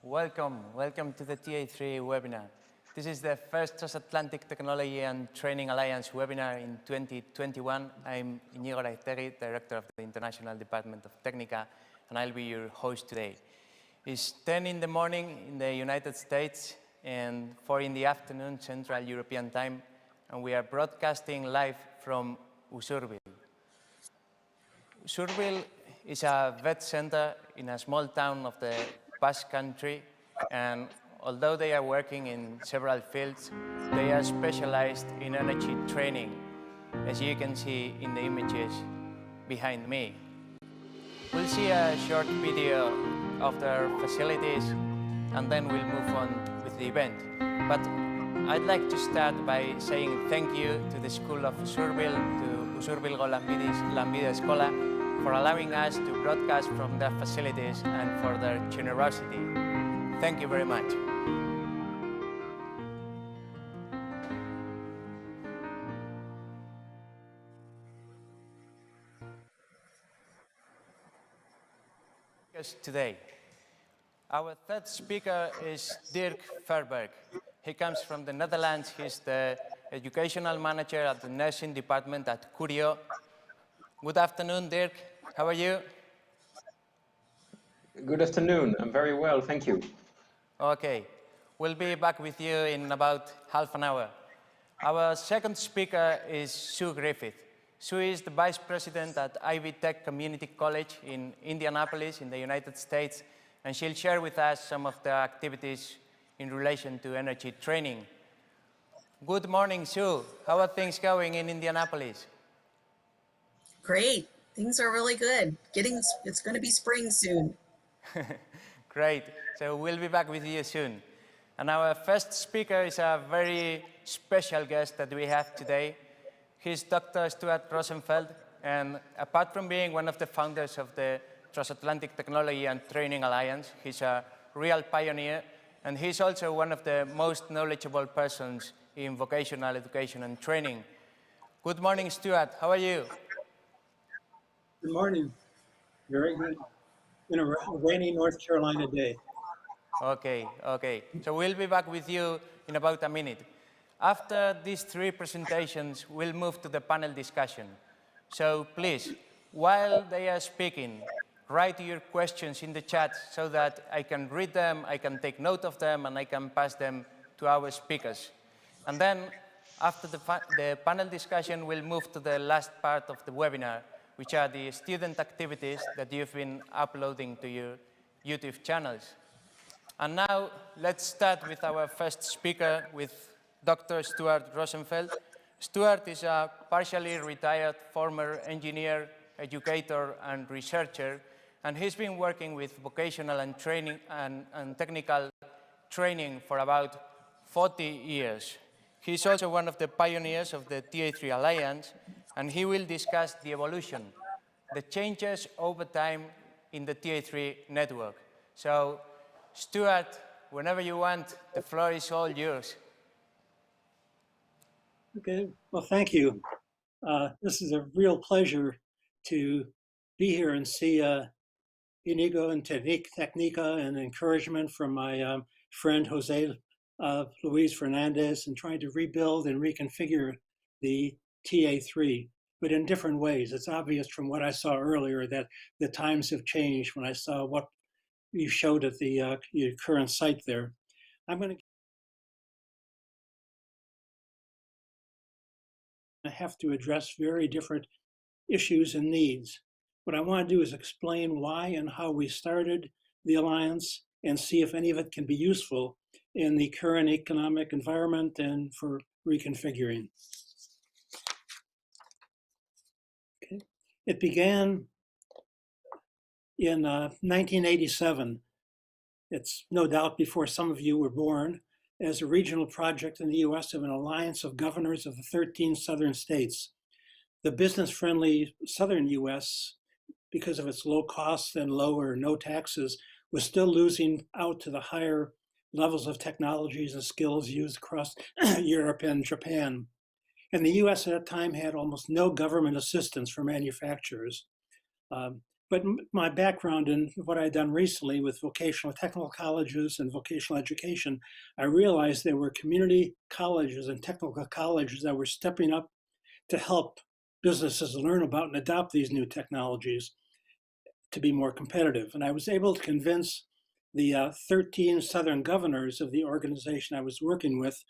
Welcome to the TA3 webinar. This is the first Transatlantic Technology and Training Alliance webinar in 2021. I'm Iñigo Araiztegui, Director of the International Department of Technica, and I'll be your host today. It's 10 in the morning in the United States and 4 in the afternoon Central European Time, and we are broadcasting live from Usurbil. Usurbil is a vet center in a small town of the Basque Country, and although they are working in several fields, they are specialized in energy training, as you can see in the images behind me. We'll see a short video of their facilities, and then we'll move on with the event. But I'd like to start by saying thank you to the School of Usurbil, to Usurbilgo Lanbide Eskola, for allowing us to broadcast from their facilities and for their generosity. Thank you very much. Today, our third speaker is Dirk Verberg. He comes from the Netherlands. He's the educational manager at the nursing department at Curio. Good afternoon, Dirk. How are you? Good afternoon. I'm very well, thank you. Okay. We'll be back with you in about half an hour. Our second speaker is Sue Griffith. Sue is the Vice President at Ivy Tech Community College in Indianapolis in the United States, and she'll share with us some of the activities in relation to energy training. Good morning, Sue. How are things going in Indianapolis? Great. Things are really good. It's going to be spring soon. Great. So we'll be back with you soon. And our first speaker is a very special guest that we have today. He's Dr. Stuart Rosenfeld, and apart from being one of the founders of the Transatlantic Technology and Training Alliance, he's a real pioneer, and he's also one of the most knowledgeable persons in vocational education and training. Good morning, Stuart. How are you? Good morning. Very good. In a rainy North Carolina day. Okay. So we'll be back with you in about a minute. After these three presentations, we'll move to the panel discussion. So please, while they are speaking, write your questions in the chat so that I can read them, I can take note of them, and I can pass them to our speakers. And then, after the panel discussion, we'll move to the last part of the webinar, which are the student activities that you've been uploading to your YouTube channels. And now, let's start with our first speaker, with Dr. Stuart Rosenfeld. Stuart is a partially retired former engineer, educator, and researcher, and he's been working with vocational and training and technical training for about 40 years. He's also one of the pioneers of the TA3 Alliance, and he will discuss the evolution, the changes over time in the TA3 network. So, Stuart, whenever you want, the floor is all yours. Okay, well, thank you. This is a real pleasure to be here and see Inigo and Technica and encouragement from my friend Jose Luis Fernandez in trying to rebuild and reconfigure the TA3, but in different ways. It's obvious from what I saw earlier that the times have changed when I saw what you showed at the your current site there. I'm going to have to address very different issues and needs. What I want to do is explain why and how we started the Alliance and see if any of it can be useful in the current economic environment and for reconfiguring. Okay. It began in 1987. It's no doubt before some of you were born, as a regional project in the US of an alliance of governors of the 13 southern states. The business-friendly southern US, because of its low costs and low or no taxes, was still losing out to the higher levels of technologies and skills used across Europe and Japan. And the US at that time had almost no government assistance for manufacturers. But my background in what I'd done recently with vocational technical colleges and vocational education, I realized there were community colleges and technical colleges that were stepping up to help businesses learn about and adopt these new technologies to be more competitive. And I was able to convince the 13 Southern governors of the organization I was working with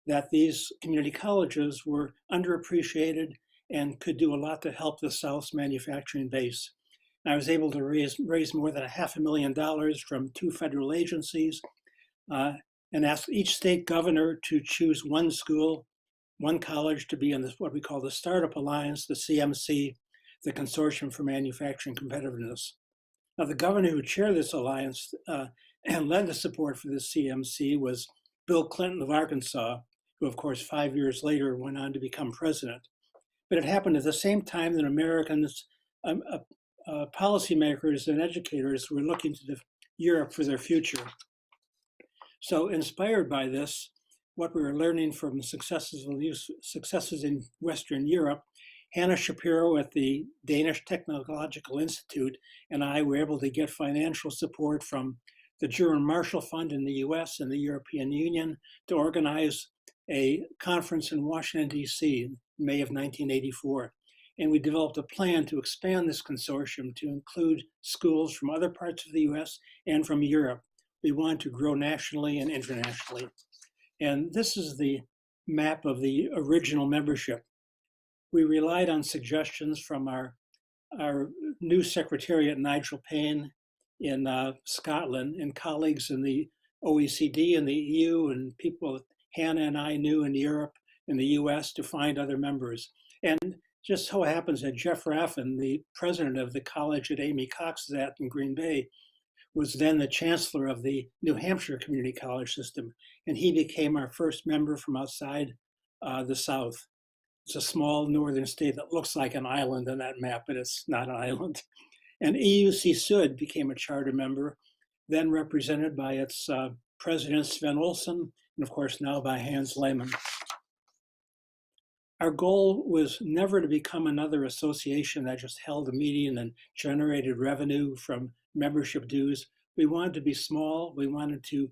that these community colleges were underappreciated and could do a lot to help the South's manufacturing base. And I was able to raise more than $500,000 from 2 federal agencies and ask each state governor to choose one school, one college to be in this, what we call the Startup Alliance, the CMC, the Consortium for Manufacturing Competitiveness. Now, the governor who chaired this alliance and led the support for the CMC was Bill Clinton of Arkansas, who, of course, 5 years later went on to become president. But it happened at the same time that Americans, policymakers and educators were looking to Europe for their future. So inspired by this, what we were learning from successes in Western Europe, Hannah Shapiro at the Danish Technological Institute and I were able to get financial support from the German Marshall Fund in the US and the European Union to organize a conference in Washington, D.C. in May of 1984. And we developed a plan to expand this consortium to include schools from other parts of the US and from Europe. We wanted to grow nationally and internationally. And this is the map of the original membership. We relied on suggestions from our new secretariat, Nigel Payne in Scotland, and colleagues in the OECD and the EU, and people Hannah and I knew in Europe and the US to find other members. And just so happens that Jeff Raffin, the president of the college that Amy Cox is at in Green Bay, was then the chancellor of the New Hampshire Community College system. And he became our first member from outside the South. It's a small northern state that looks like an island on that map, but it's not an island. And EUC Sud became a charter member, then represented by its president Sven Olsen, and of course now by Hans Lehmann. Our goal was never to become another association that just held a meeting and generated revenue from membership dues. We wanted to be small. We wanted to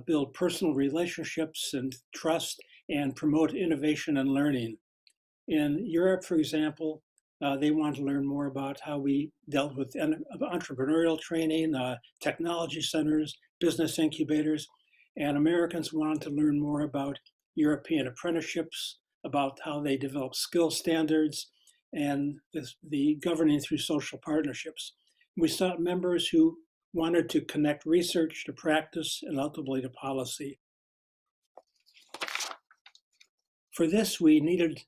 build personal relationships and trust and promote innovation and learning. In Europe, for example, they wanted to learn more about how we dealt with entrepreneurial training, technology centers, business incubators, and Americans wanted to learn more about European apprenticeships, about how they develop skill standards, and the governing through social partnerships. We sought members who wanted to connect research to practice and ultimately to policy. For this, we needed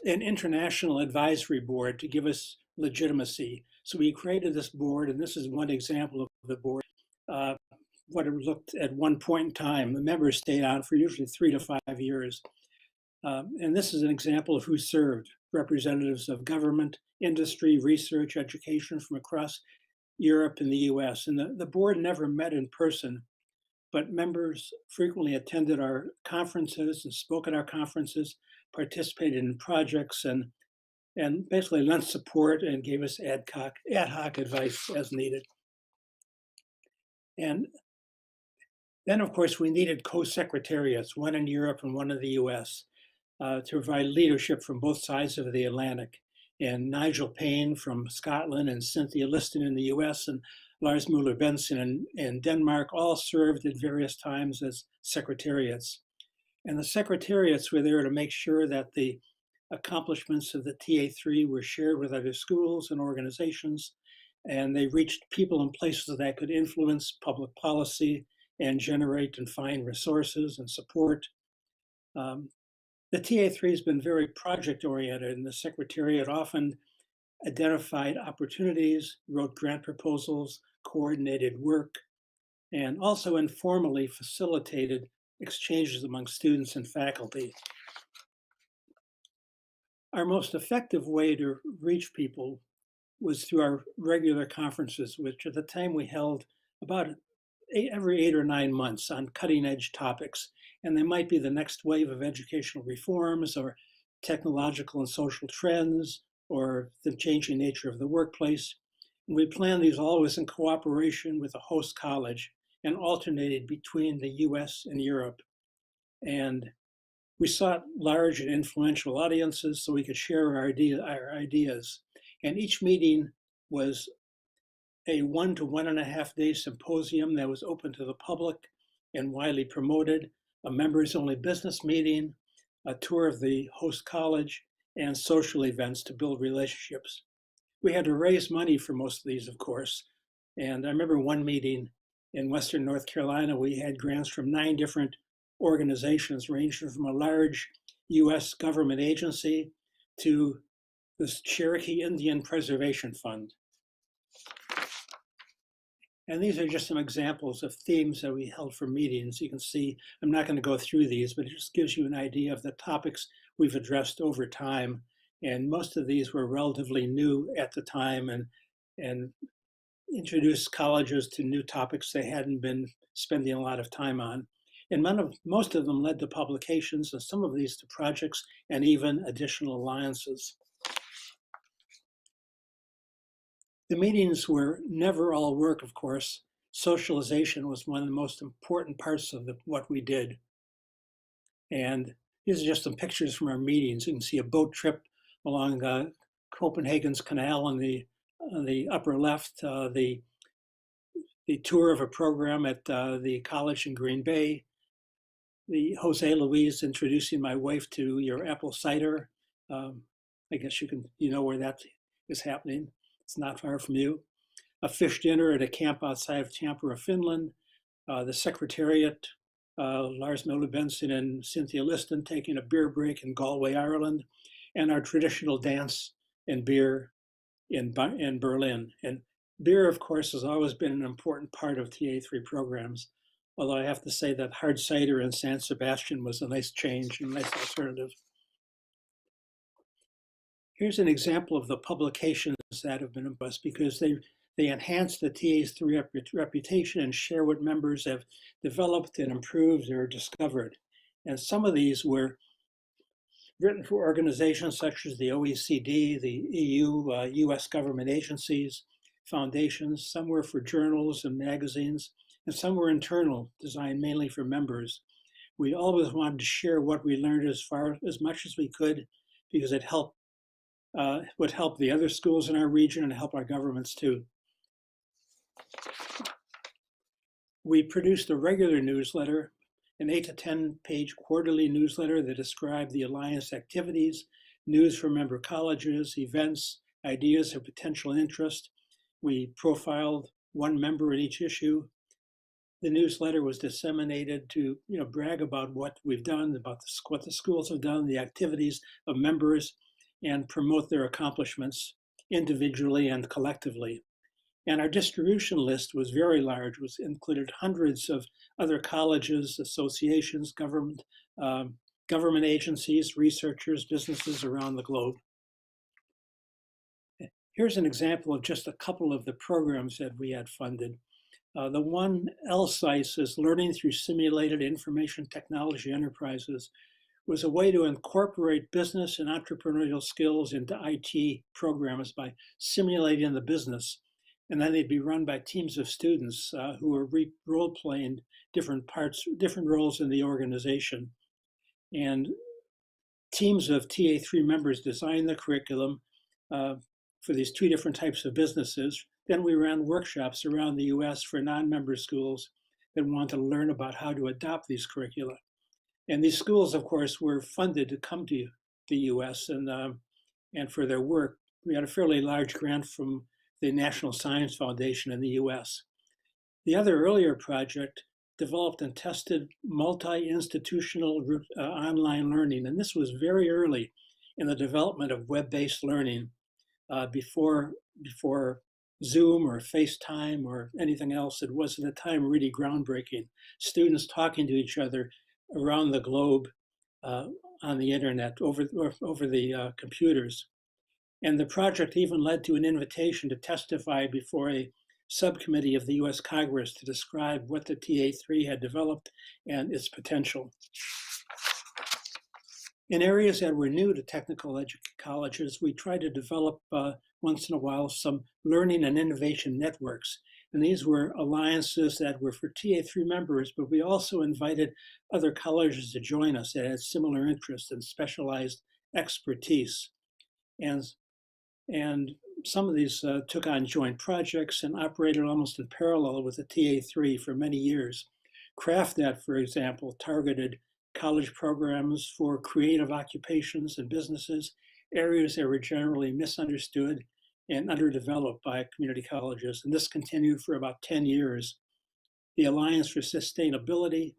an international advisory board to give us legitimacy. So we created this board, and this is one example of the board. What it looked at one point in time. The members stayed on for usually 3 to 5 years. And this is an example of who served: representatives of government, industry, research, education from across Europe and the US. And the board never met in person, but members frequently attended our conferences and spoke at our conferences, participated in projects, and basically lent support and gave us ad hoc advice as needed. And then, of course, we needed co-secretariats, one in Europe and one in the US, to provide leadership from both sides of the Atlantic. And Nigel Payne from Scotland and Cynthia Liston in the US and Lars Muller-Benson in Denmark all served at various times as secretariats. And the secretariats were there to make sure that the accomplishments of the TA3 were shared with other schools and organizations, and they reached people and places that could influence public policy and generate and find resources and support. The TA3 has been very project-oriented, and the Secretariat often identified opportunities, wrote grant proposals, coordinated work, and also informally facilitated exchanges among students and faculty. Our most effective way to reach people was through our regular conferences, which at the time we held about every 8 or 9 months on cutting edge topics. And they might be the next wave of educational reforms or technological and social trends or the changing nature of the workplace. And we planned these always in cooperation with the host college and alternated between the US and Europe. And we sought large and influential audiences so we could share our ideas. And each meeting was a 1 to 1.5 day symposium that was open to the public and widely promoted, a members only business meeting, a tour of the host college, and social events to build relationships. We had to raise money for most of these, of course. And I remember one meeting in Western North Carolina, we had grants from 9 different organizations, ranging from a large US government agency to the Cherokee Indian Preservation Fund. And these are just some examples of themes that we held for meetings. You can see, I'm not going to go through these, but it just gives you an idea of the topics we've addressed over time. And most of these were relatively new at the time and introduced colleges to new topics they hadn't been spending a lot of time on. And most of them led to publications, and some of these to projects and even additional alliances. The meetings were never all work, of course. Socialization was one of the most important parts of what we did. And these are just some pictures from our meetings. You can see a boat trip along Copenhagen's canal on the upper left, the tour of a program at the college in Green Bay, the Jose Luis introducing my wife to your apple cider. I guess you know where that is happening. It's not far from you. A fish dinner at a camp outside of Tampere, Finland. The Secretariat, Lars Møller Benson and Cynthia Liston taking a beer break in Galway, Ireland, and our traditional dance and beer in Berlin. And beer, of course, has always been an important part of TA3 programs, although I have to say that hard cider in San Sebastian was a nice change and a nice alternative. Here's an example of the publications that have been in us because they enhance the TA3 reputation and share what members have developed and improved or discovered. And some of these were written for organizations such as the OECD, the EU, US government agencies, foundations. Some were for journals and magazines, and some were internal, designed mainly for members. We always wanted to share what we learned as much as we could because it would help the other schools in our region and help our governments too. We produced a regular newsletter, an 8 to 10 page quarterly newsletter that described the Alliance activities, news from member colleges, events, ideas of potential interest. We profiled one member in each issue. The newsletter was disseminated to brag about what we've done, about what the schools have done, the activities of members, and promote their accomplishments individually and collectively. And our distribution list was very large, included hundreds of other colleges, associations, government agencies, researchers, businesses around the globe. Here's an example of just a couple of the programs that we had funded. The one LSICE is Learning Through Simulated Information Technology Enterprises, was a way to incorporate business and entrepreneurial skills into IT programs by simulating the business. And then they'd be run by teams of students who were role-playing different roles in the organization. And teams of TA3 members designed the curriculum for these 2 different types of businesses. Then we ran workshops around the US for non-member schools that wanted to learn about how to adopt these curricula. And these schools, of course, were funded to come to the US and for their work. We had a fairly large grant from the National Science Foundation in the US. The other earlier project developed and tested multi-institutional online learning. And this was very early in the development of web-based learning before Zoom or FaceTime or anything else. It was at the time really groundbreaking. Students talking to each other around the globe on the internet over the computers. And the project even led to an invitation to testify before a subcommittee of the US Congress to describe what the TA3 had developed and its potential. In areas that were new to technical colleges, we tried to develop once in a while some learning and innovation networks. And these were alliances that were for TA3 members, but we also invited other colleges to join us that had similar interests and specialized expertise. And some of these took on joint projects and operated almost in parallel with the TA3 for many years. CraftNet, for example, targeted college programs for creative occupations and businesses, areas that were generally misunderstood and underdeveloped by community colleges. And this continued for about 10 years. The Alliance for Sustainability,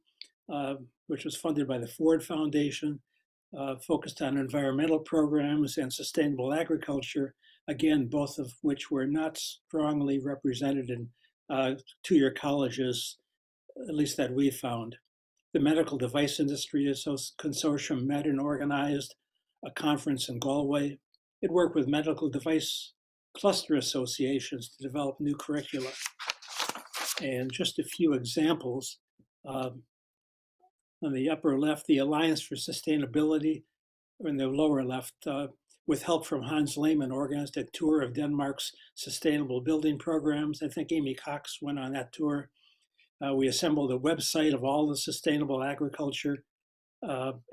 which was funded by the Ford Foundation, focused on environmental programs and sustainable agriculture, again, both of which were not strongly represented in two-year colleges, at least that we found. The Medical Device Industry Consortium met and organized a conference in Galway. It worked with medical device cluster associations to develop new curricula. And just a few examples. On the upper left, the Alliance for Sustainability, or in the lower left, with help from Hans Lehmann, organized a tour of Denmark's sustainable building programs. I think Amy Cox went on that tour. We assembled a website of all the sustainable agriculture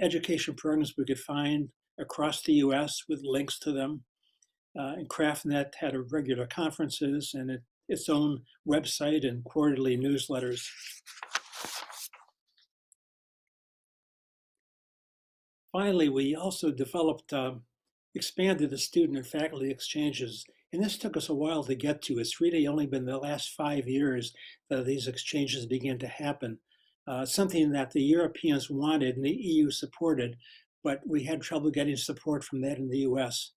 education programs we could find across the US with links to them. And CraftNet had regular conferences and its own website and quarterly newsletters. Finally, we also developed, expanded the student and faculty exchanges. And this took us a while to get to. It's really only been the last 5 years that these exchanges began to happen. Something that the Europeans wanted and the EU supported, but we had trouble getting support from that in the US.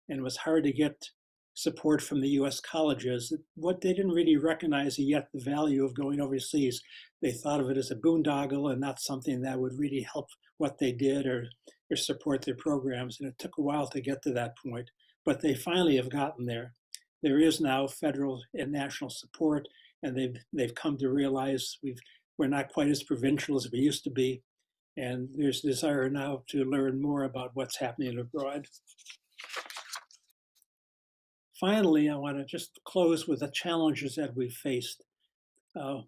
And it was hard to get support from the US colleges. What they didn't really recognize yet the value of going overseas. They thought of it as a boondoggle and not something that would really help what they did or support their programs. And it took a while to get to that point, but they finally have gotten there. There is now federal and national support, and they've come to realize we're not quite as provincial as we used to be. And there's desire now to learn more about what's happening abroad. Finally, I want to just close with the challenges that we've faced.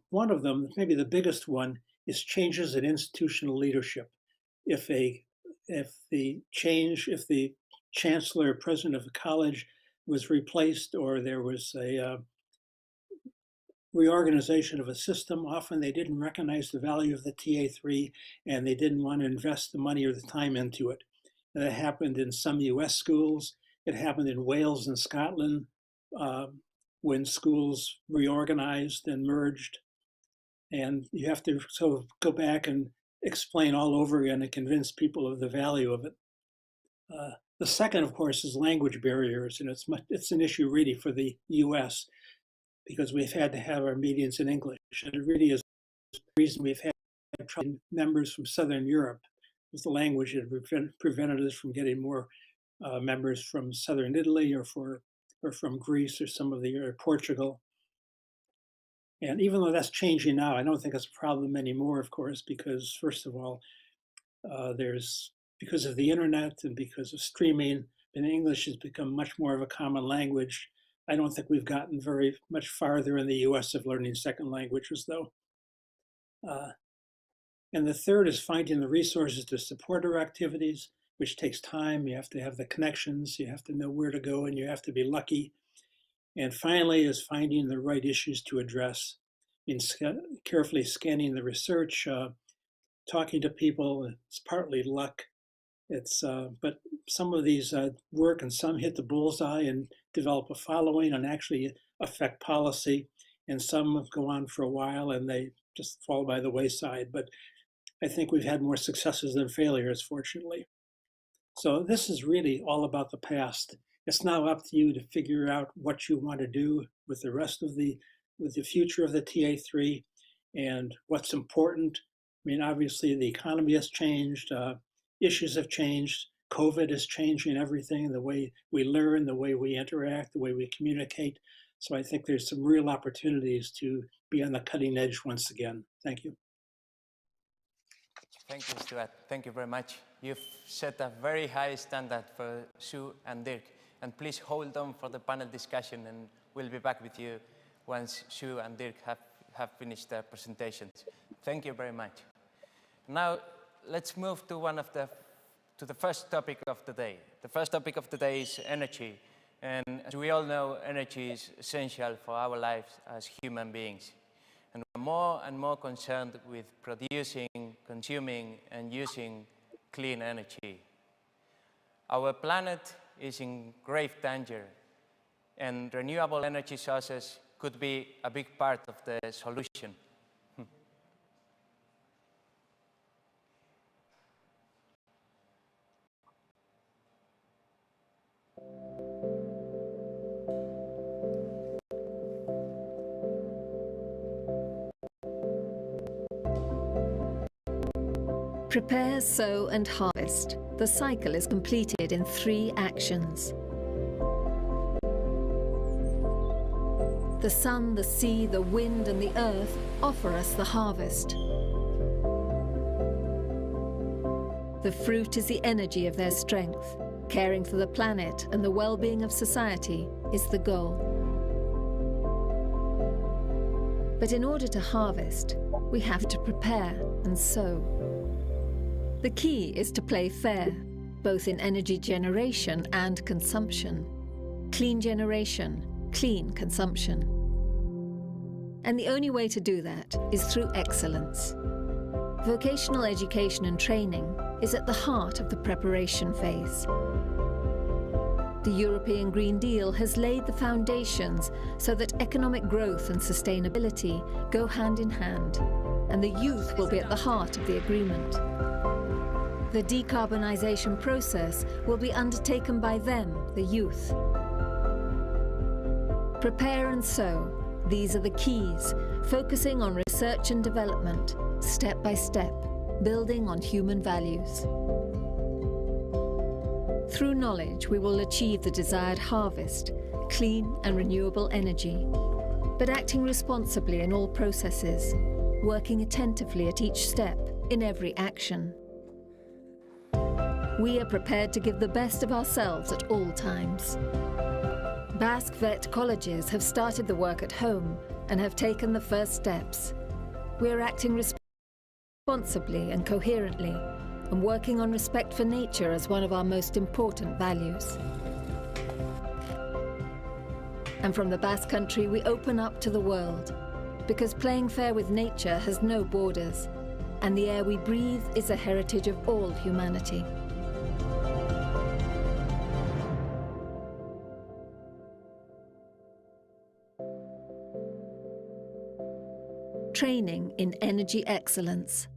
One of them, maybe the biggest one, is changes in institutional leadership. If the chancellor or president of the college was replaced, or there was a reorganization of a system, often they didn't recognize the value of the TA3 and they didn't want to invest the money or the time into it. And that happened in some US schools. It happened in Wales and Scotland when schools reorganized and merged. And you have to sort of go back and explain all over again and convince people of the value of it. The second, of course, is language barriers, and it's an issue really for the US because we've had to have our meetings in English. And it really is the reason we've had members from Southern Europe, was the language that prevented us from getting more members from Southern Italy or from Greece or Portugal. And even though that's changing now, I don't think it's a problem anymore, of course, because first of all, because of the internet and because of streaming, and English has become much more of a common language. I don't think we've gotten very much farther in the US of learning second languages, though. And the third is finding the resources to support our activities, which takes time. You have to have the connections, you have to know where to go, and you have to be lucky. And finally is finding the right issues to address, carefully scanning the research, talking to people. It's partly luck. But some of these work and some hit the bullseye and develop a following and actually affect policy. And some go on for a while and they just fall by the wayside. But I think we've had more successes than failures, fortunately. So this is really all about the past. It's now up to you to figure out what you want to do with the rest of with the future of the TA3 and what's important. I mean, obviously the economy has changed, issues have changed, COVID is changing everything, the way we learn, the way we interact, the way we communicate. So I think there's some real opportunities to be on the cutting edge once again. Thank you. Thank you, Stuart. Thank you very much. You've set a very high standard for Sue and Dirk. And please hold on for the panel discussion, and we'll be back with you once Sue and Dirk have finished their presentations. Thank you very much. Now, let's move to the first topic of the day. The first topic of the day is energy. And as we all know, energy is essential for our lives as human beings. And we're more and more concerned with producing, consuming, and using clean energy. Our planet is in grave danger, and renewable energy sources could be a big part of the solution. Prepare, sow, and harvest. The cycle is completed in 3 actions. The sun, the sea, the wind, and the earth offer us the harvest. The fruit is the energy of their strength. Caring for the planet and the well-being of society is the goal. But in order to harvest, we have to prepare and sow. The key is to play fair, both in energy generation and consumption. Clean generation, clean consumption. And the only way to do that is through excellence. Vocational education and training is at the heart of the preparation phase. The European Green Deal has laid the foundations so that economic growth and sustainability go hand in hand, and the youth will be at the heart of the agreement. The decarbonisation process will be undertaken by them, the youth. Prepare and sow. These are the keys, focusing on research and development, step by step, building on human values. Through knowledge, we will achieve the desired harvest, clean and renewable energy, but acting responsibly in all processes, working attentively at each step, in every action. We are prepared to give the best of ourselves at all times. Basque vet colleges have started the work at home and have taken the first steps. We are acting responsibly and coherently, and working on respect for nature as one of our most important values. And from the Basque Country, we open up to the world, because playing fair with nature has no borders, and the air we breathe is a heritage of all humanity. Training in energy excellence.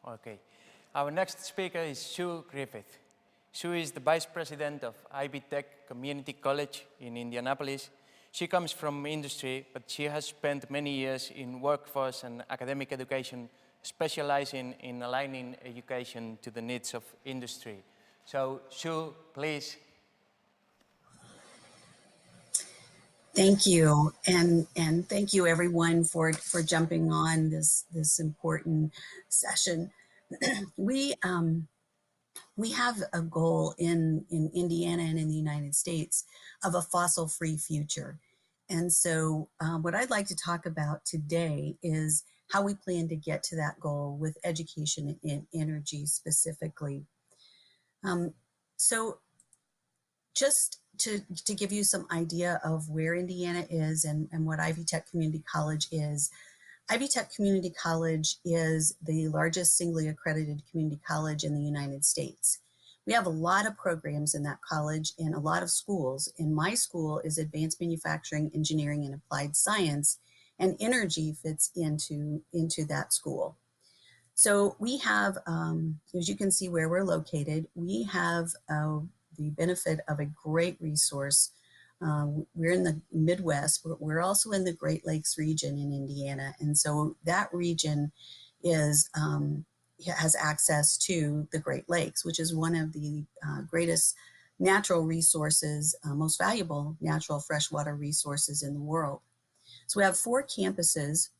Okay. Our next speaker is Sue Griffith. Sue is the Vice President of Ivy Tech Community College in Indianapolis. She comes from industry, but she has spent many years in workforce and academic education, specializing in aligning education to the needs of industry. So, Sue, please. Thank you, and thank you everyone for jumping on this important session. We have a goal in Indiana and in the United States of a fossil-free future, and so what I'd like to talk about today is how we plan to get to that goal with education and energy specifically. So just to give you some idea of where Indiana is and what Ivy Tech Community College is. Ivy Tech Community College is the largest singly accredited community college in the United States. We have a lot of programs in that college and a lot of schools. And my school is Advanced Manufacturing, Engineering, and Applied Science, and energy fits into that school. So we have, as you can see where we're located, we have the benefit of a great resource. We're in the Midwest, but we're also in the Great Lakes region in Indiana. And so that region is, has access to the Great Lakes, which is one of the greatest natural resources, most valuable natural freshwater resources in the world. So we have 4 campuses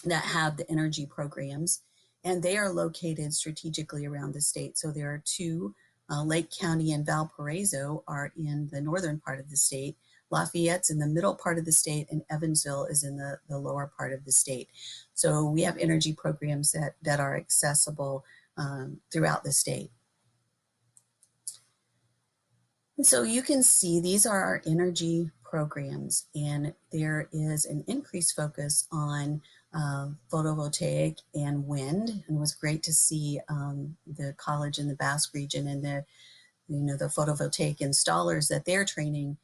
that have the energy programs, and they are located strategically around the state. So there are 2, Lake County and Valparaiso are in the northern part of the state. Lafayette's in the middle part of the state, and Evansville is in the lower part of the state. So we have energy programs that are accessible throughout the state. And so you can see these are our energy programs, and there is an increased focus on photovoltaic and wind. And it was great to see the college in the Basque region and the photovoltaic installers that they're training.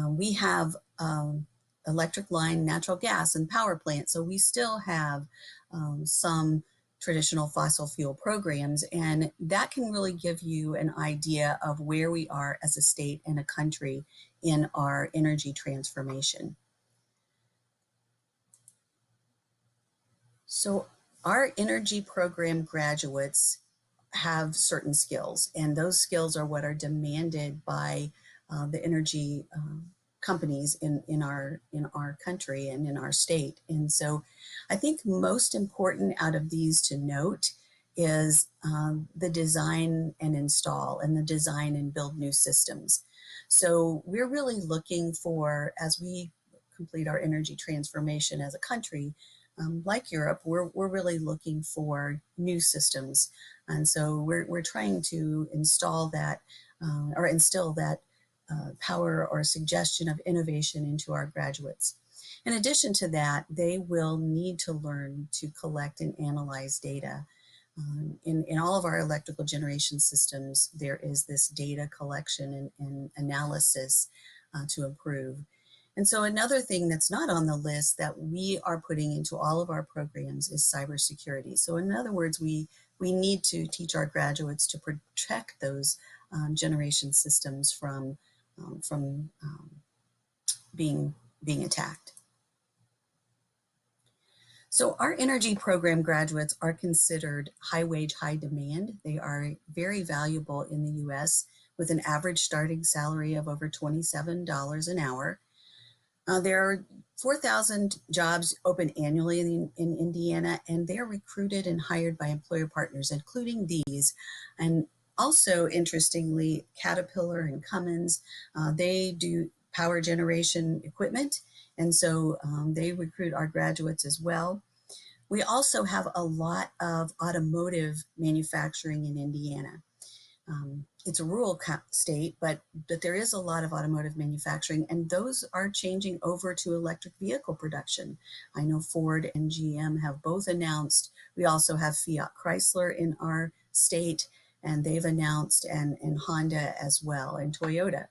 We have electric line, natural gas, and power plants. So we still have some traditional fossil fuel programs, and that can really give you an idea of where we are as a state and a country in our energy transformation. So our energy program graduates have certain skills, and those skills are what are demanded by the energy companies in our country and in our state. And so I think most important out of these to note is the design and install, and the design and build new systems. So we're really looking for, as we complete our energy transformation as a country, like Europe, we're really looking for new systems. And so we're trying to install that or instill that power or suggestion of innovation into our graduates. In addition to that, they will need to learn to collect and analyze data. In all of our electrical generation systems, there is this data collection and analysis to improve. And so another thing that's not on the list that we are putting into all of our programs is cybersecurity. So in other words, we need to teach our graduates to protect those generation systems from being attacked. So our energy program graduates are considered high wage, high demand. They are very valuable in the US with an average starting salary of over $27 an hour. There are 4,000 jobs open annually in Indiana, and they're recruited and hired by employer partners, including these. And also, interestingly, Caterpillar and Cummins, they do power generation equipment, and so they recruit our graduates as well. We also have a lot of automotive manufacturing in Indiana. It's a rural state, but there is a lot of automotive manufacturing, and those are changing over to electric vehicle production. I know Ford and GM have both announced. We also have Fiat Chrysler in our state, and they've announced, and Honda as well, and Toyota.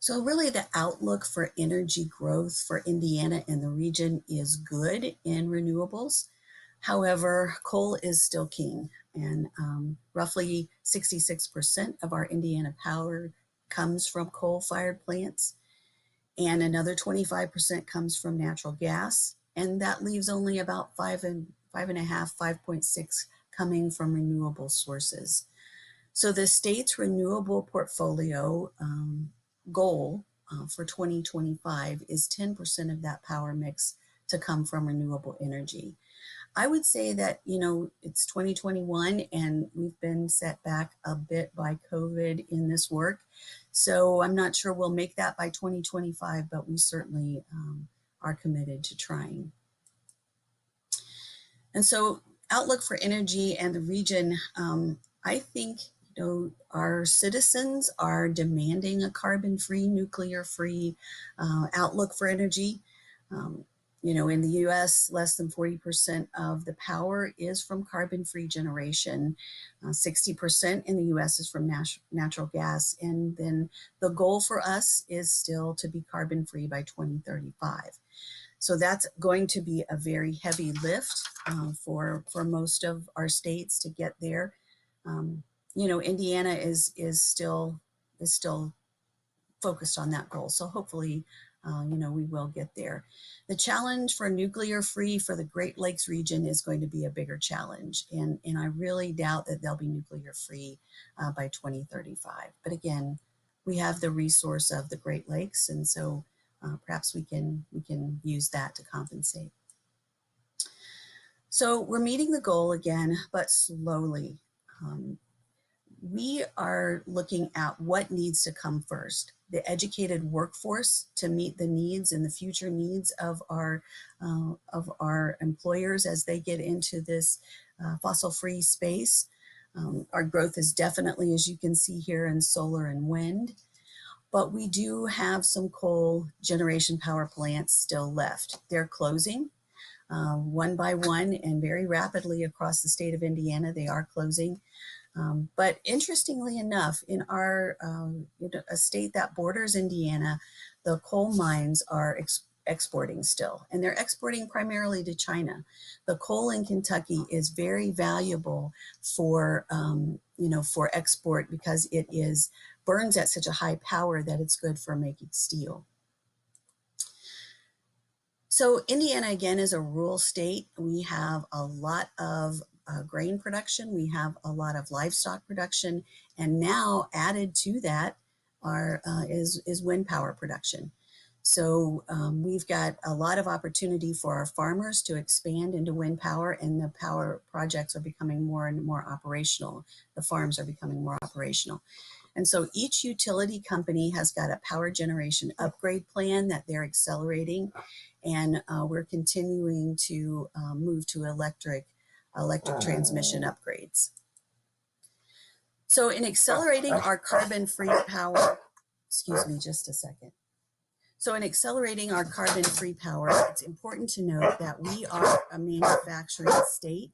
So really the outlook for energy growth for Indiana and the region is good in renewables. However, coal is still king, and roughly 66% of our Indiana power comes from coal-fired plants, and another 25% comes from natural gas, and that leaves only about 5.6 coming from renewable sources. So the state's renewable portfolio goal for 2025 is 10% of that power mix to come from renewable energy. I would say that, it's 2021 and we've been set back a bit by COVID in this work. So I'm not sure we'll make that by 2025, but we certainly are committed to trying. And so outlook for energy and the region, I think, our citizens are demanding a carbon-free, nuclear-free outlook for energy. In the US, less than 40% of the power is from carbon-free generation. 60% in the US is from natural gas. And then the goal for us is still to be carbon-free by 2035. So that's going to be a very heavy lift for most of our states to get there. Indiana is still focused on that goal. So hopefully you know, we will get there. The challenge for nuclear free for the Great Lakes region is going to be a bigger challenge. And I really doubt that they'll be nuclear free by 2035. But again, we have the resource of the Great Lakes. And so perhaps we can use that to compensate. So we're meeting the goal again, but slowly. We are looking at what needs to come first. The educated workforce to meet the needs and the future needs of our employers as they get into this fossil-free space. Our growth is definitely, as you can see here, in solar and wind. But we do have some coal generation power plants still left. They're closing one by one and very rapidly across the state of Indiana. They are closing. But interestingly enough, in our a state that borders Indiana, the coal mines are exporting still, and they're exporting primarily to China. The coal in Kentucky is very valuable for for export because it burns at such a high power that it's good for making steel. So Indiana, again, is a rural state. We have a lot of grain production. We have a lot of livestock production. And now added to that is wind power production. So we've got a lot of opportunity for our farmers to expand into wind power, and the power projects are becoming more and more operational. The farms are becoming more operational. And so each utility company has got a power generation upgrade plan that they're accelerating. And we're continuing to move to electric transmission upgrades. So in accelerating our carbon-free power, excuse me just a second. So in accelerating our carbon-free power, it's important to note that we are a manufacturing state,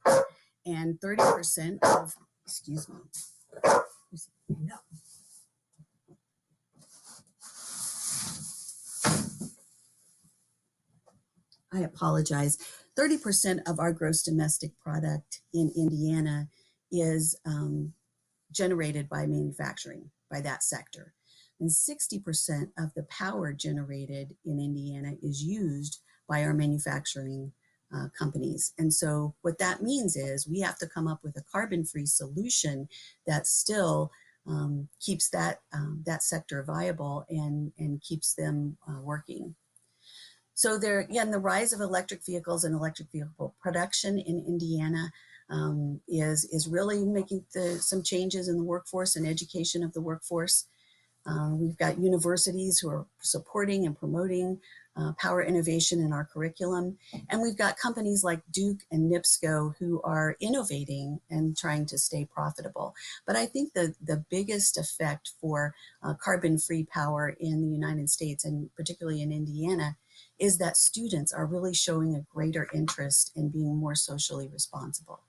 and 30% of, excuse me, no. I apologize. 30% of our gross domestic product in Indiana is generated by manufacturing, by that sector. And 60% of the power generated in Indiana is used by our manufacturing companies. And so what that means is we have to come up with a carbon-free solution that still keeps that sector viable and keeps them working. So there, again, the rise of electric vehicles and electric vehicle production in Indiana is really making some changes in the workforce and education of the workforce. We've got universities who are supporting and promoting power innovation in our curriculum. And we've got companies like Duke and NIPSCO who are innovating and trying to stay profitable. But I think the biggest effect for carbon-free power in the United States, and particularly in Indiana, is that students are really showing a greater interest in being more socially responsible.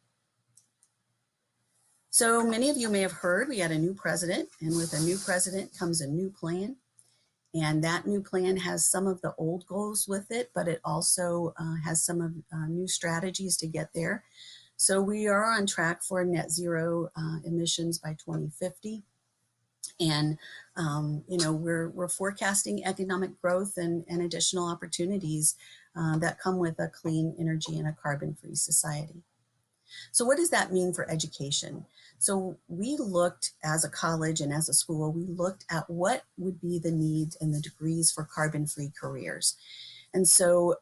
So many of you may have heard we had a new president, and with a new president comes a new plan. And that new plan has some of the old goals with it, but it also has some of new strategies to get there. So we are on track for net zero emissions by 2050. And we're forecasting economic growth and additional opportunities that come with a clean energy and a carbon-free society. So what does that mean for education? So we looked, as a college and as a school, we looked at what would be the needs and the degrees for carbon-free careers. And so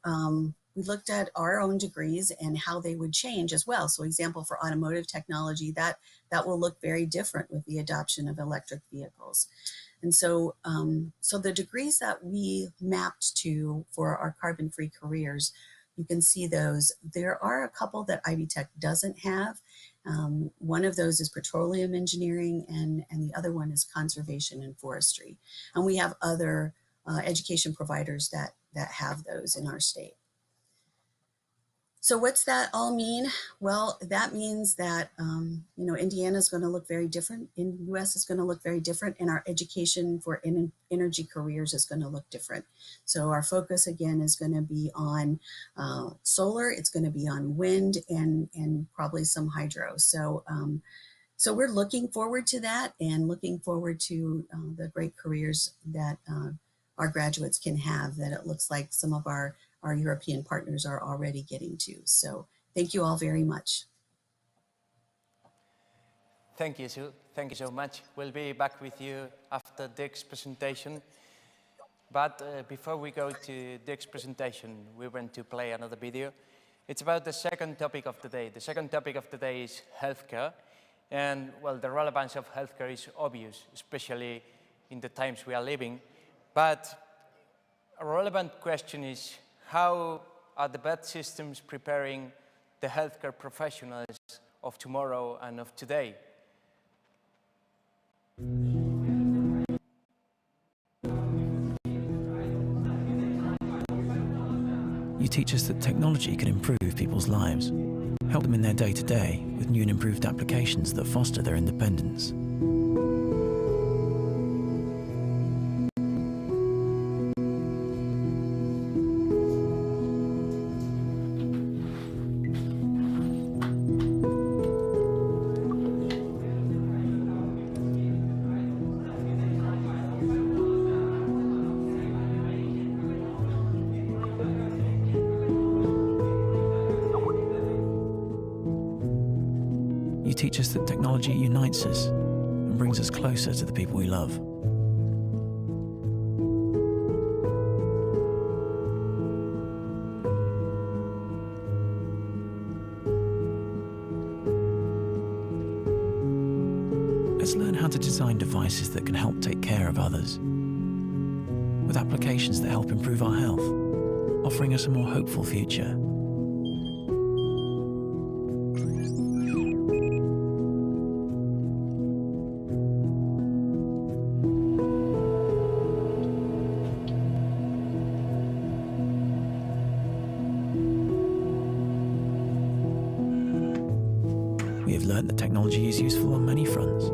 we looked at our own degrees and how they would change as well. So example, for automotive technology, that will look very different with the adoption of electric vehicles. And so, so the degrees that we mapped to for our carbon-free careers, you can see those. There are a couple that Ivy Tech doesn't have. One of those is petroleum engineering, and the other one is conservation and forestry. And we have other education providers that have those in our state. So what's that all mean? Well, that means that, Indiana is going to look very different. In the US is going to look very different, and our education for energy careers is going to look different. So our focus again is going to be on solar, it's going to be on wind, and probably some hydro. So, so we're looking forward to that, and looking forward to the great careers that our graduates can have that it looks like some of our European partners are already getting to. So thank you all very much. Thank you, Sue. Thank you so much. We'll be back with you after Dick's presentation. But before we go to Dick's presentation, we want to play another video. It's about the second topic of the day. The second topic of the day is healthcare. And, well, the relevance of healthcare is obvious, especially in the times we are living. But a relevant question is, how are the bed systems preparing the healthcare professionals of tomorrow and of today? You teach us that technology can improve people's lives, help them in their day-to-day with new and improved applications that foster their independence. You teach us that technology unites us and brings us closer to the people we love. Let's learn how to design devices that can help take care of others, with applications that help improve our health, offering us a more hopeful future. We have learned that technology is useful on many fronts,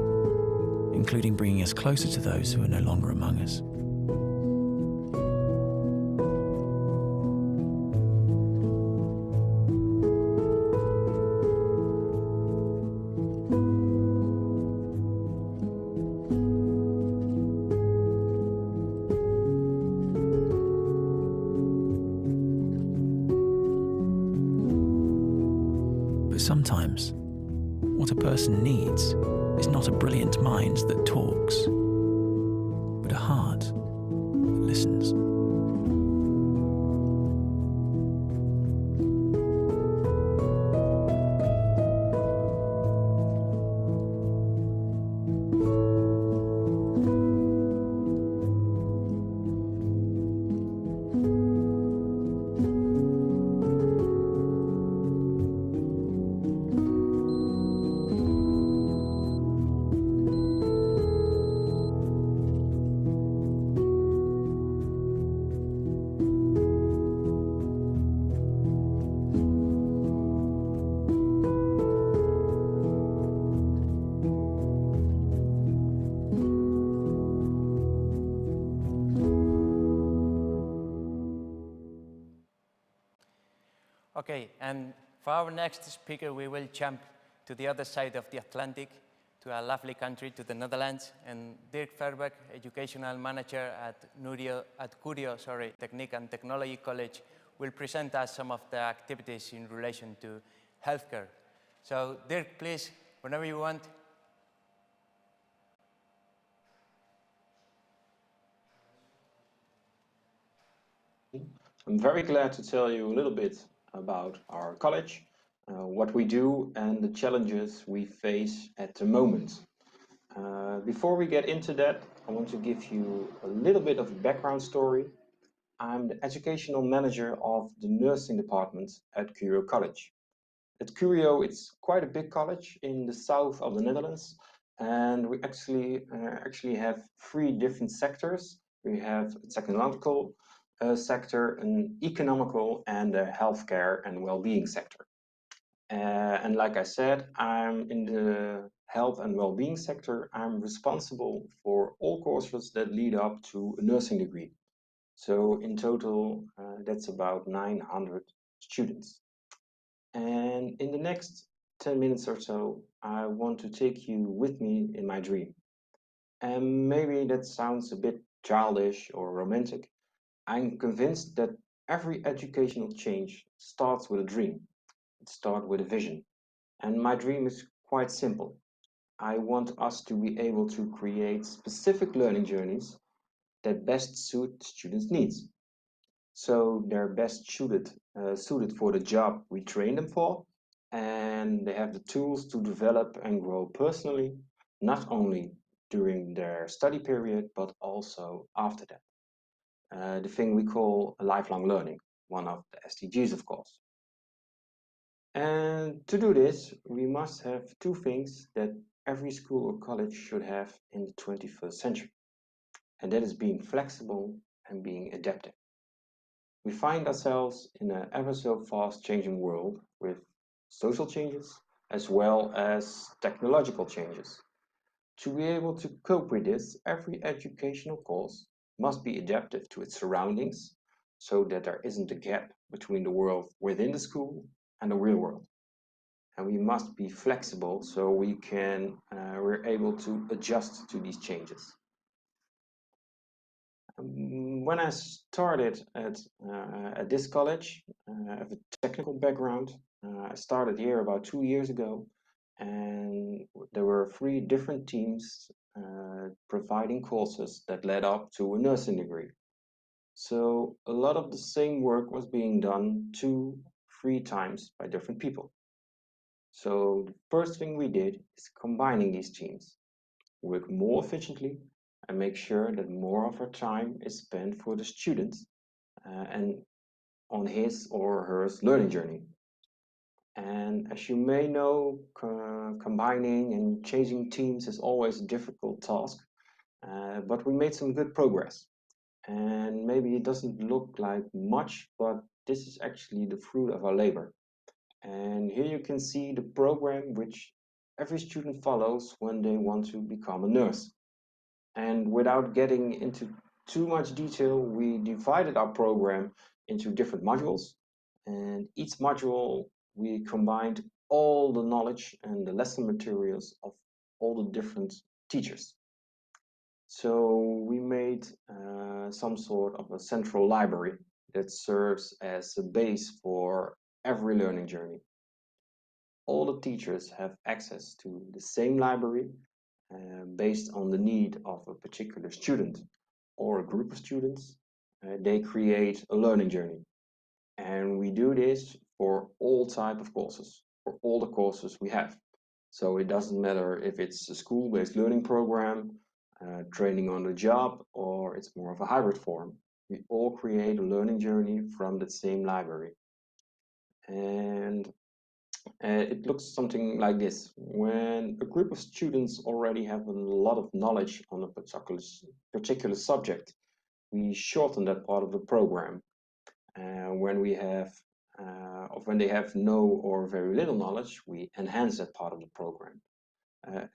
including bringing us closer to those who are no longer among us. But sometimes, what a person needs is not a brilliant mind that talks, but a heart that listens. Okay, and for our next speaker, we will jump to the other side of the Atlantic, to a lovely country, to the Netherlands. And Dirk Verbeek, educational manager at Curio Technique and Technology College, will present us some of the activities in relation to healthcare. So Dirk, please, whenever you want. I'm very glad to tell you a little bit about our college, what we do, and the challenges we face at the moment. Before we get into that, I want to give you a little bit of a background story. I'm the educational manager of the nursing department at Curio College. At Curio, it's quite a big college in the south of the Netherlands, and we actually have three different sectors. We have a technological sector, an economical, and a healthcare and well-being sector. And like I said, I'm in the health and well-being sector. I'm responsible for all courses that lead up to a nursing degree. So in total, that's about 900 students. And in the next 10 minutes or so, I want to take you with me in my dream. And maybe that sounds a bit childish or romantic. I'm convinced that every educational change starts with a dream. It starts with a vision. And my dream is quite simple. I want us to be able to create specific learning journeys that best suit students' needs. So they're best suited for the job we train them for, and they have the tools to develop and grow personally, not only during their study period, but also after that. The thing we call lifelong learning, one of the SDGs, of course. And to do this, we must have two things that every school or college should have in the 21st century, and that is being flexible and being adaptive. We find ourselves in an ever so fast changing world with social changes as well as technological changes. To be able to cope with this, every educational course must be adaptive to its surroundings so that there isn't a gap between the world within the school and the real world. And we must be flexible so we're able to adjust to these changes. When I started at this college, I have a technical background. I started here about 2 years ago, and there were 3 different teams providing courses that led up to a nursing degree. So a lot of the same work was being done 2-3 times by different people. So the first thing we did is combining these teams, work more efficiently, and make sure that more of our time is spent for the student and on his or her learning journey. And as you may know, combining and changing teams is always a difficult task, but we made some good progress. And maybe it doesn't look like much, but this is actually the fruit of our labor. And here you can see the program which every student follows when they want to become a nurse. And without getting into too much detail, we divided our program into different modules. And each module, we combined all the knowledge and the lesson materials of all the different teachers. So we made some sort of a central library that serves as a base for every learning journey. All the teachers have access to the same library based on the need of a particular student or a group of students. They create a learning journey. And we do this for all type of courses, for all the courses we have. So it doesn't matter if it's a school-based learning program, training on the job, or it's more of a hybrid form. We all create a learning journey from the same library. And it looks something like this. When a group of students already have a lot of knowledge on a particular subject, we shorten that part of the program. When they have no or very little knowledge, we enhance that part of the program.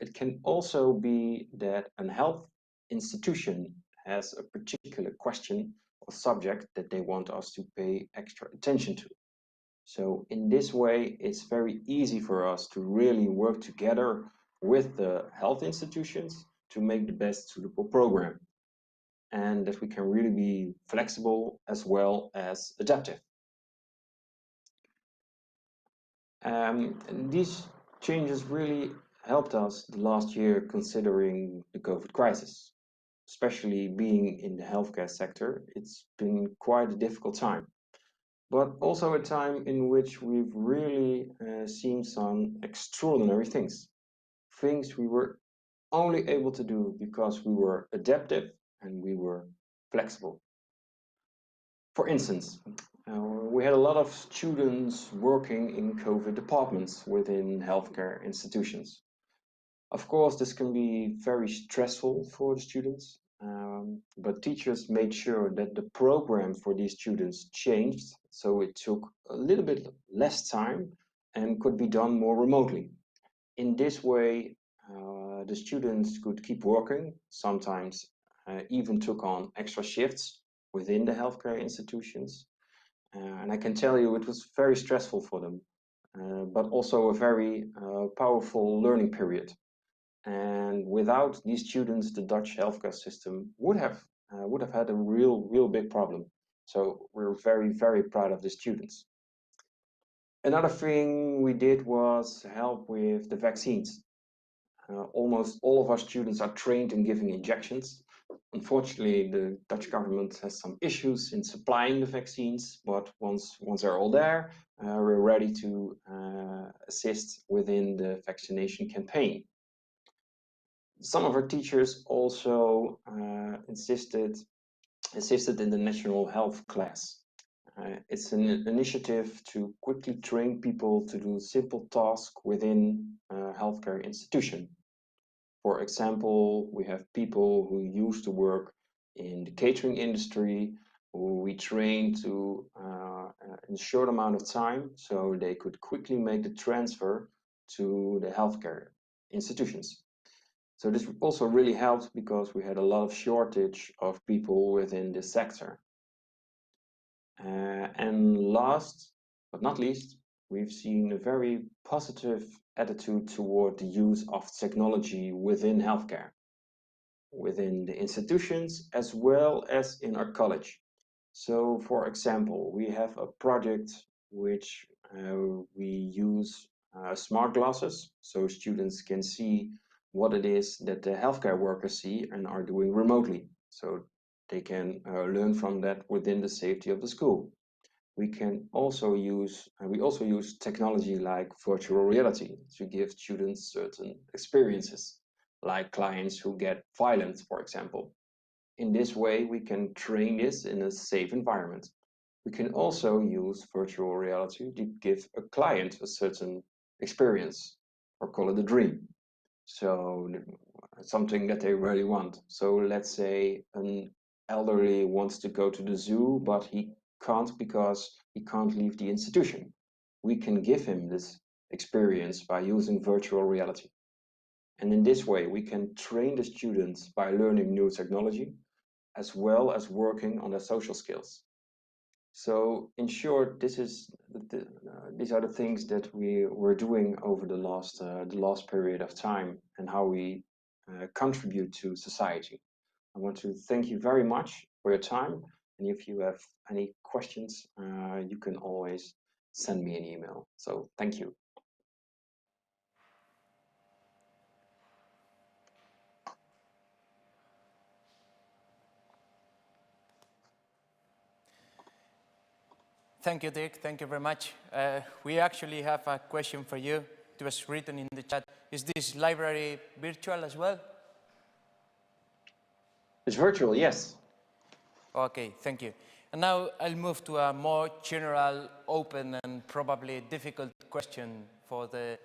It can also be that a health institution has a particular question or subject that they want us to pay extra attention to. So in this way, it's very easy for us to really work together with the health institutions to make the best suitable program, and that we can really be flexible as well as adaptive. These changes really helped us the last year considering the COVID crisis. Especially being in the healthcare sector, it's been quite a difficult time, but also a time in which we've really seen some extraordinary things. Things we were only able to do because we were adaptive and we were flexible. For instance, we had a lot of students working in COVID departments within healthcare institutions. Of course, this can be very stressful for the students, but teachers made sure that the program for these students changed, so it took a little bit less time and could be done more remotely. In this way, the students could keep working, sometimes even took on extra shifts within the healthcare institutions. And I can tell you it was very stressful for them, but also a very powerful learning period. And without these students, the Dutch healthcare system would have would have had a real big problem. So we're very, very proud of the students. Another thing we did was help with the vaccines. Almost all of our students are trained in giving injections. Unfortunately, the Dutch government has some issues in supplying the vaccines, but once they're all there, we're ready to assist within the vaccination campaign. Some of our teachers also assisted in the national health class. It's an initiative to quickly train people to do simple tasks within a healthcare institution. For example, we have people who used to work in the catering industry, who we train to in a short amount of time so they could quickly make the transfer to the healthcare institutions. So this also really helped because we had a lot of shortage of people within this sector. And last but not least, we've seen a very positive attitude toward the use of technology within healthcare, within the institutions, as well as in our college. So, for example, we have a project which we use smart glasses so students can see what it is that the healthcare workers see and are doing remotely. So they can learn from that within the safety of the school. We also use technology like virtual reality to give students certain experiences, like clients who get violent, for example. In this way, we can train this in a safe environment. We can also use virtual reality to give a client a certain experience, or call it a dream. So something that they really want. So let's say an elderly wants to go to the zoo, but he can't because he can't leave the institution. We can give him this experience by using virtual reality. And in this way, we can train the students by learning new technology, as well as working on their social skills. So in short, these are the things that we were doing over the last period of time and how we contribute to society. I want to thank you very much for your time. And if you have any questions, you can always send me an email. So thank you. Thank you, Dick. Thank you very much. We actually have a question for you. It was written in the chat. Is this library virtual as well? It's virtual, yes. Okay, thank you. And now I'll move to a more general, open, and probably difficult question for the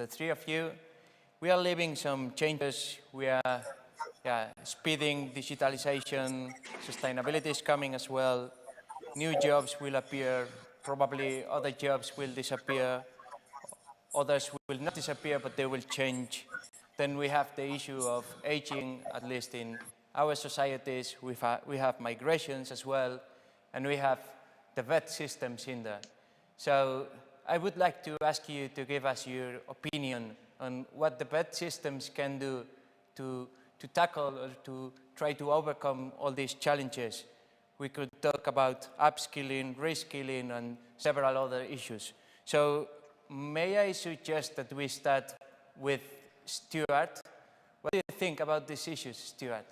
three of you. We are living some changes. We are speeding digitalization. Sustainability is coming as well. New jobs will appear. Probably other jobs will disappear. Others will not disappear, but they will change. Then we have the issue of aging, at least in our societies. We have migrations as well, and we have the vet systems in there. So I would like to ask you to give us your opinion on what the vet systems can do to tackle or to try to overcome all these challenges. We could talk about upskilling, reskilling, and several other issues. So may I suggest that we start with Stuart? What do you think about these issues, Stuart?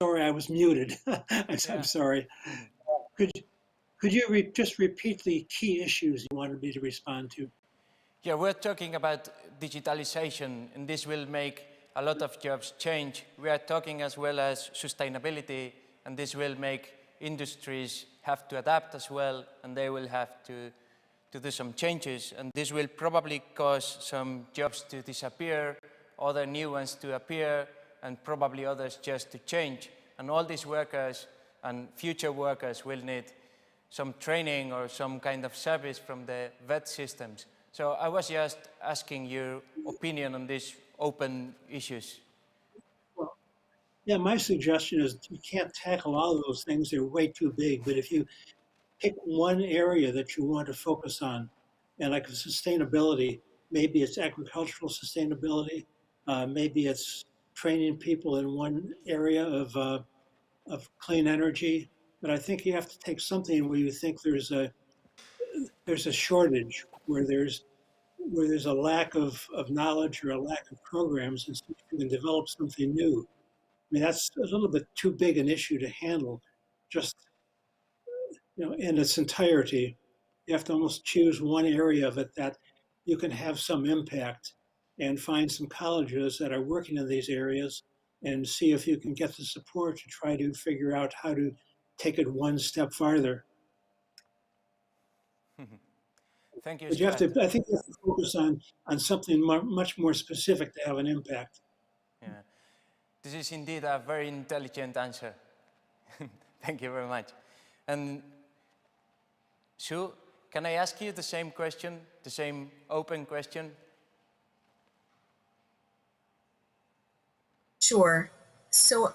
Sorry, I was muted. I'm sorry. Could you just repeat the key issues you wanted me to respond to? Yeah, we're talking about digitalization, and this will make a lot of jobs change. We are talking as well as sustainability, and this will make industries have to adapt as well, and they will have to do some changes, and this will probably cause some jobs to disappear, other new ones to appear, and probably others just to change. And all these workers and future workers will need some training or some kind of service from the vet systems. So I was just asking your opinion on these open issues. Well, yeah, my suggestion is you can't tackle all of those things. They're way too big. But if you pick one area that you want to focus on, and like sustainability, maybe it's agricultural sustainability, maybe it's training people in one area of clean energy. But I think you have to take something where you think there's a shortage, where there's a lack of knowledge or a lack of programs, and so you can develop something new. I mean, that's a little bit too big an issue to handle just, in its entirety. You have to almost choose one area of it that you can have some impact and find some colleges that are working in these areas and see if you can get the support to try to figure out how to take it one step farther. Thank you, But you have Scott. to, I think you have to focus on something much more specific to have an impact. Yeah. This is indeed a very intelligent answer. Thank you very much. And Sue, can I ask you the same question, the same open question? Sure. So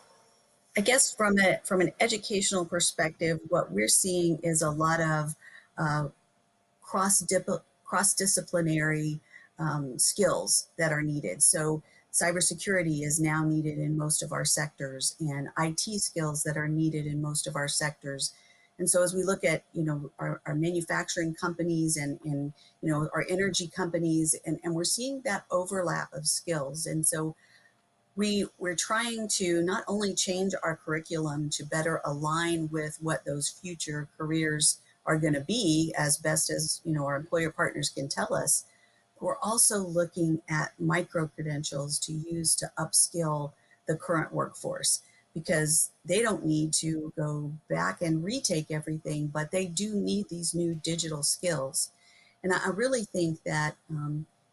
I guess from an educational perspective, what we're seeing is a lot of cross-disciplinary skills that are needed. So cybersecurity is now needed in most of our sectors, and IT skills that are needed in most of our sectors. And so as we look at, our manufacturing companies and our energy companies, and we're seeing that overlap of skills. And so we're trying to not only change our curriculum to better align with what those future careers are going to be as best as our employer partners can tell us. We're also looking at micro credentials to use to upskill the current workforce, because they don't need to go back and retake everything, but they do need these new digital skills. And I really think that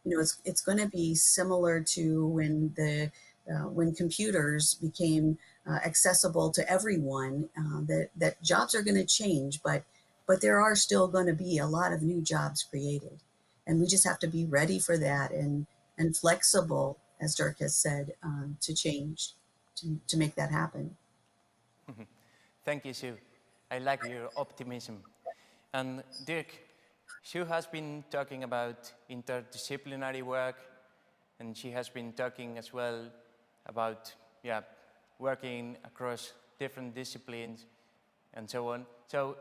it's going to be similar to when computers became accessible to everyone. That jobs are going to change, but there are still going to be a lot of new jobs created, and we just have to be ready for that and flexible, as Dirk has said, to change, to make that happen. Thank you, Sue. I like your optimism. And Dirk, Sue has been talking about interdisciplinary work, and she has been talking as well about working across different disciplines and so on. So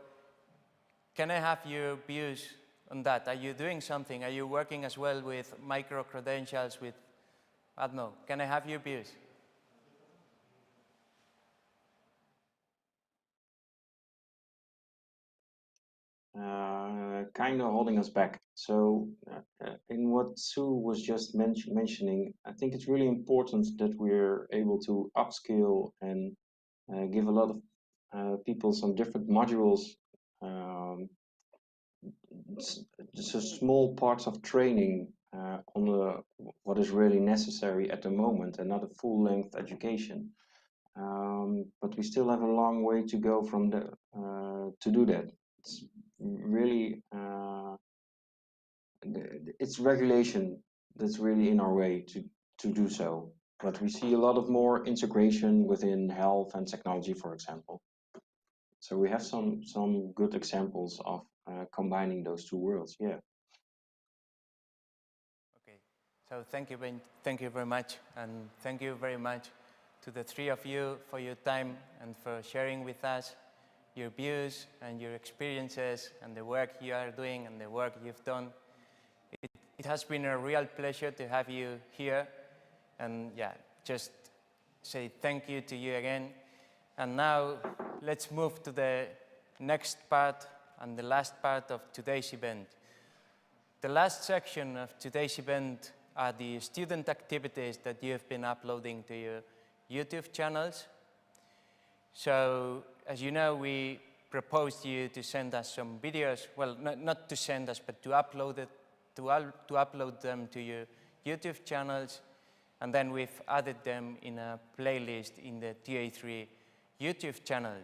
can I have your views on that? Are you doing something? Are you working as well with micro-credentials, with, I don't know, can I have your views? Kind of holding us back. So in what Sue was just mentioning, I think it's really important that we're able to upskill and give a lot of people some different modules, just small parts of training on what is really necessary at the moment, and not a full-length education. But we still have a long way to go from to do that. It's really it's regulation that's really in our way to do so. But we see a lot of more integration within health and technology, for example. So we have some good examples of combining those two worlds. Yeah. Okay. So thank you very much, and thank you very much to the three of you for your time and for sharing with us your views and your experiences and the work you are doing and the work you've done. It has been a real pleasure to have you here, and just say thank you to you again. And now let's move to the next part and the last part of today's event. The last section of today's event are the student activities that you have been uploading to your YouTube channels. So, as you know, we proposed you to send us some videos. Well, not to send us, but to upload it, to upload them to your YouTube channels, and then we've added them in a playlist in the TA3 YouTube channel.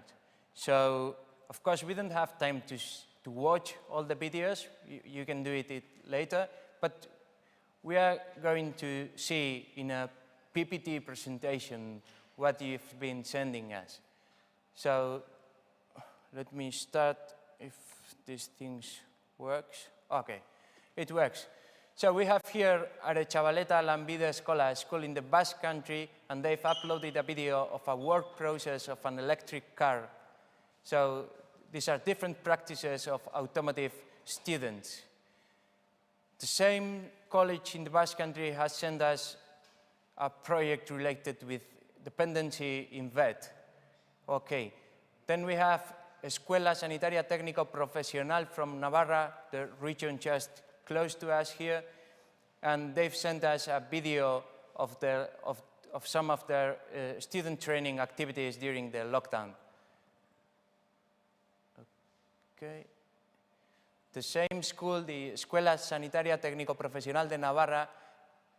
So, of course, we don't have time to watch all the videos. You can do it later, but we are going to see in a PPT presentation what you've been sending us. So let me start if these things works. Okay, it works. So we have here Aretxabaleta Lanbide Eskola, school in the Basque Country, and they've uploaded a video of a work process of an electric car. So these are different practices of automotive students. The same college in the Basque Country has sent us a project related with dependency in vet. Okay, then we have Escuela Sanitaria Técnico Profesional from Navarra, the region just close to us here, and they've sent us a video of some of their student training activities during the lockdown. Okay. The same school, the Escuela Sanitaria Técnico Profesional de Navarra,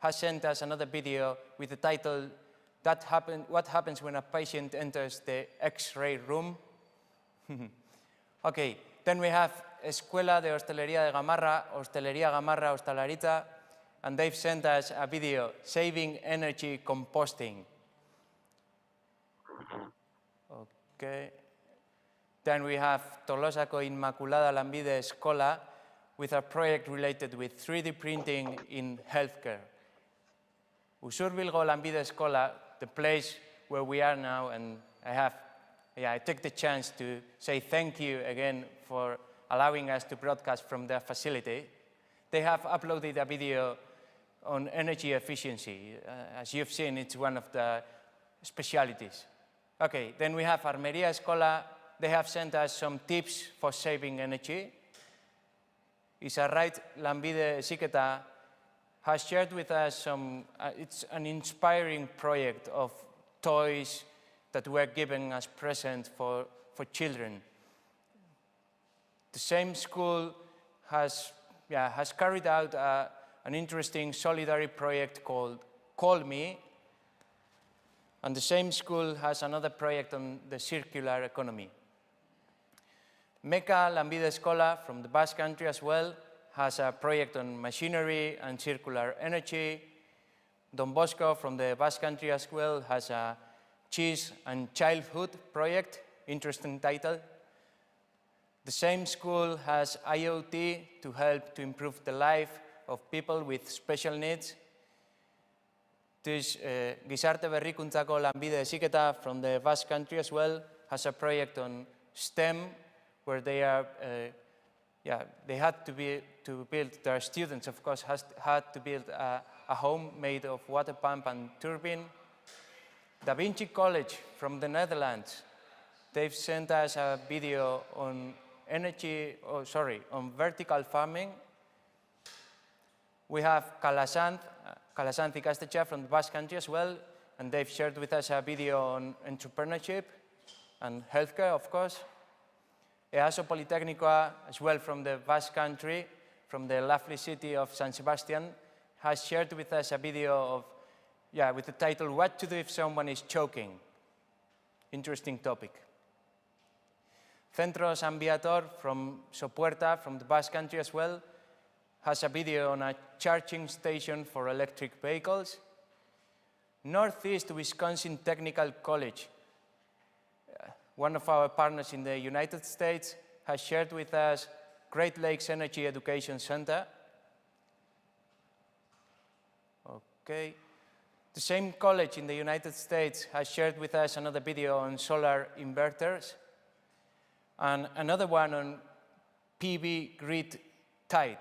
has sent us another video with the title, What Happens When a Patient Enters the X-ray Room? Okay, then we have Escuela de Hostelería de Gamarra, Hostelería Gamarra, Hostalarita, and they've sent us a video, Saving Energy Composting. Okay. Then we have Tolosako Inmaculada Lanbide Escola with a project related with 3D printing in healthcare. Usurbilgo Lanbide Escola, the place where we are now, and I take the chance to say thank you again for allowing us to broadcast from their facility. They have uploaded a video on energy efficiency. As you've seen, it's one of the specialities. Okay, then we have Armería Escola. They have sent us some tips for saving energy. Isarrait Lanbide Heziketa has shared with us some, it's an inspiring project of toys that were given as presents for children. The same school has carried out an interesting solidarity project called Call Me, and the same school has another project on the circular economy. Meca Lanbide Escola from the Basque Country as well has a project on machinery and circular energy. Don Bosco from the Basque Country as well has a Cheese and Childhood project, interesting title. The same school has IoT to help to improve the life of people with special needs. This Gizarte Berrikuntzako Lanbide Heziketa from the Basque Country as well has a project on STEM, where they are, they had to build, their students, of course, had to build a home made of water pump and turbine. Da Vinci College from the Netherlands, they've sent us a video on on vertical farming. We have Calasanz Ikastetxea from the Basque Country as well, and they've shared with us a video on entrepreneurship and healthcare, of course. EASO Politecnicoa, as well from the Basque Country, from the lovely city of San Sebastian, has shared with us a video of, with the title, What to Do If Someone is Choking. Interesting topic. Centro San Viator from Sopuerta, from the Basque Country as well, has a video on a charging station for electric vehicles. Northeast Wisconsin Technical College, one of our partners in the United States, has shared with us Great Lakes Energy Education Center. Okay. The same college in the United States has shared with us another video on solar inverters, and another one on PV grid tide.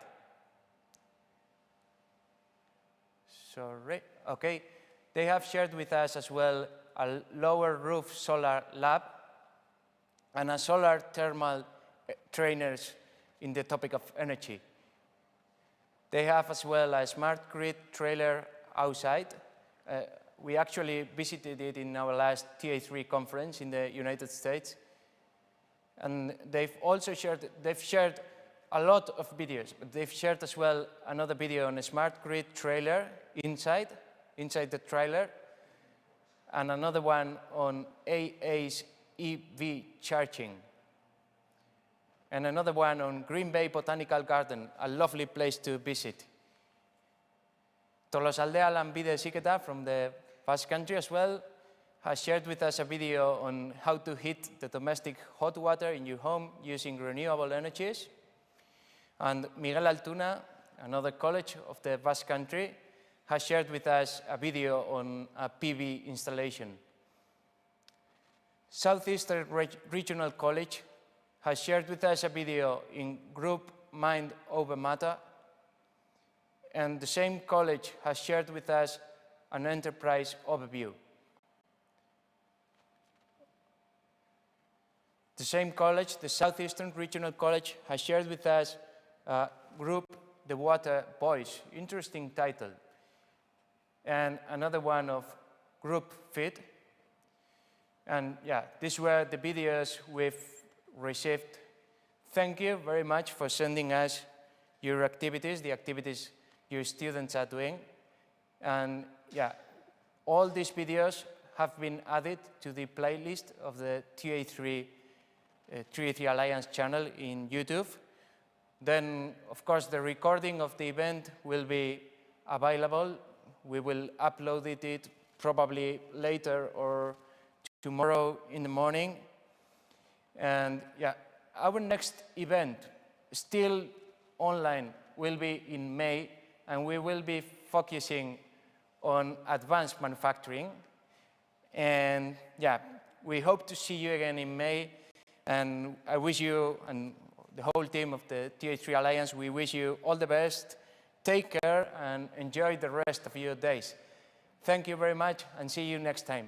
Sorry, okay. They have shared with us as well a lower roof solar lab and a solar thermal trainers in the topic of energy. They have as well a smart grid trailer outside. We actually visited it in our last TA3 conference in the United States. And they've also shared a lot of videos, but they've shared as well another video on a smart grid trailer inside the trailer, and another one on AA's EV charging. and another one on Green Bay Botanical Garden, a lovely place to visit. Tolosaldea Lanbide Heziketa from the Basque Country as well has shared with us a video on how to heat the domestic hot water in your home using renewable energies. And Miguel Altuna, another college of the Basque Country, has shared with us a video on a PV installation. Southeastern Regional College has shared with us a video in Group Mind Over Matter, and the same college has shared with us an enterprise overview. The same college, the Southeastern Regional College, has shared with us Group The Water Boys, interesting title, and another one of Group Fit. And yeah, these were the videos we've received. Thank you very much for sending us your activities, the activities your students are doing. And yeah, all these videos have been added to the playlist of the TA3 Alliance channel in YouTube. Then, of course, the recording of the event will be available. We will upload it probably later or tomorrow in the morning. And yeah, our next event, still online, will be in May, and we will be focusing on advanced manufacturing. And yeah, we hope to see you again in May. And I wish you and the whole team of the TA3 Alliance, we wish you all the best. Take care and enjoy the rest of your days. Thank you very much, and see you next time.